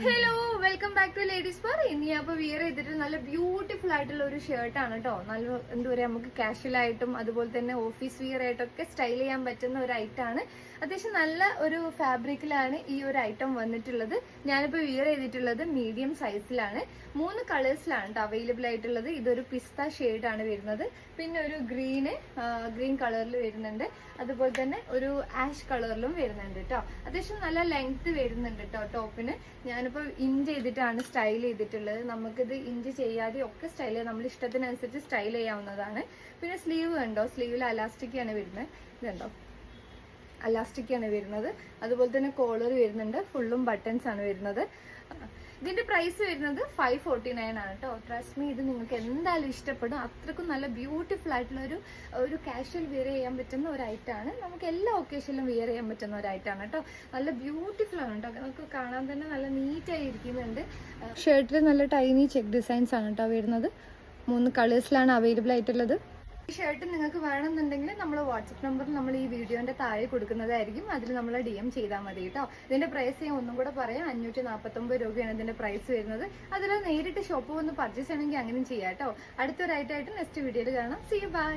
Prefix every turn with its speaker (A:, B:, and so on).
A: Hello welcome back to ladies bar. ഇനി അപ്പൊ wear ചെയ്തിട്ട് നല്ല ബ്യൂട്ടിഫുൾ ആയിട്ടുള്ള ഒരു ഷർട്ടാണ് കേട്ടോ. നല്ല എന്താ പറയാ, നമുക്ക് കാഷ്വൽ ആയിട്ടും അതുപോലെ തന്നെ ഓഫീസ് വിയർ ആയിട്ടൊക്കെ സ്റ്റൈൽ ചെയ്യാൻ പറ്റുന്ന ഒരു ഐറ്റം ആണ്. അത്യാവശ്യം നല്ല ഒരു ഫാബ്രിക്കിലാണ് ഈ ഒരു ഐറ്റം വന്നിട്ടുള്ളത്. ഞാനിപ്പോ വിയർ ചെയ്തിട്ടുള്ളത് മീഡിയം സൈസിലാണ്. 3 കളേഴ്സിലാണ് കേട്ടോ അവൈലബിൾ ആയിട്ടുള്ളത്. ഇതൊരു പിസ്ത ഷെയ്ഡാണ് വരുന്നത്, പിന്നെ ഒരു ഗ്രീൻ കളറിൽ വരുന്നുണ്ട്, അതുപോലെ തന്നെ ഒരു ആഷ് കളറിലും വരുന്നുണ്ട് കേട്ടോ. അത്യാവശ്യം നല്ല ലെങ്ത് വരുന്നുണ്ട് കേട്ടോ ടോപ്പിന്. ഞാനിപ്പോൾ ഇഞ്ച് ചെയ്തിട്ടാണ് സ്റ്റൈൽ ചെയ്തിട്ടുള്ളത്. നമുക്കിത് ഇഞ്ച് ചെയ്യാതെ ഒക്കെ സ്റ്റൈൽ ചെയ്യാം, നമ്മൾ ഇഷ്ടത്തിനനുസരിച്ച് സ്റ്റൈൽ ചെയ്യാവുന്നതാണ്. പിന്നെ സ്ലീവ് കണ്ടോ, സ്ലീവിൽ അലാസ്റ്റിക്കാണ് വരുന്നത്. ഇതുണ്ടോ, അലാസ്റ്റിക്കാണ് വരുന്നത്. അതുപോലെ തന്നെ കോളർ വരുന്നുണ്ട്, ഫുള്ളും ബട്ടൺസ് ആണ് വരുന്നത്. ഇതിന്റെ പ്രൈസ് വരുന്നത് 549 ആണ് കേട്ടോ. ട്രസ്റ്റ് മീ, ഇത് നിങ്ങൾക്ക് എന്തായാലും ഇഷ്ടപ്പെടും. അത്രക്കും നല്ല ബ്യൂട്ടിഫുൾ ആയിട്ടുള്ള ഒരു കാഷ്വൽ വിയർ ചെയ്യാൻ പറ്റുന്ന ഒരു ഐറ്റമാണ്. നമുക്ക് എല്ലാ ഒക്കേഷനിലും വിയർ ചെയ്യാൻ പറ്റുന്ന ഒരു ഐറ്റമാണ് കേട്ടോ. നല്ല ബ്യൂട്ടിഫുൾ ആണ് കേട്ടോ. നമുക്ക് കാണാൻ തന്നെ നല്ല നീറ്റായി ഇരിക്കുന്നുണ്ട്. ഷർട്ടിൽ നല്ല ടൈനി ചെക്ക് ഡിസൈൻസ് ആണ് കേട്ടോ വരുന്നത്. 3 കളേഴ്സിലാണ് അവൈലബിൾ ആയിട്ടുള്ളത്. ഈ ഷർട്ട് നിങ്ങൾക്ക് വേണമെന്നുണ്ടെങ്കിൽ നമ്മൾ വാട്സപ്പ് നമ്പർ നമ്മൾ ഈ വീഡിയോന്റെ താഴെ കൊടുക്കുന്നതായിരിക്കും. അതിൽ നമ്മൾ DM ചെയ്താൽ മതി കേട്ടോ. ഇതിന്റെ പ്രൈസ് ഞാൻ ഒന്നും കൂടെ പറയാം, 549 രൂപയാണ് ഇതിന്റെ പ്രൈസ് വരുന്നത്. അതിൽ നേരിട്ട് ഷോപ്പ് വന്ന് പർച്ചേസ് ചെയ്യണമെങ്കിൽ അങ്ങനെയും ചെയ്യാം കേട്ടോ. അടുത്തൊരായിട്ടായിട്ട് നെക്സ്റ്റ് വീഡിയോയിൽ കാണാം. See you, by.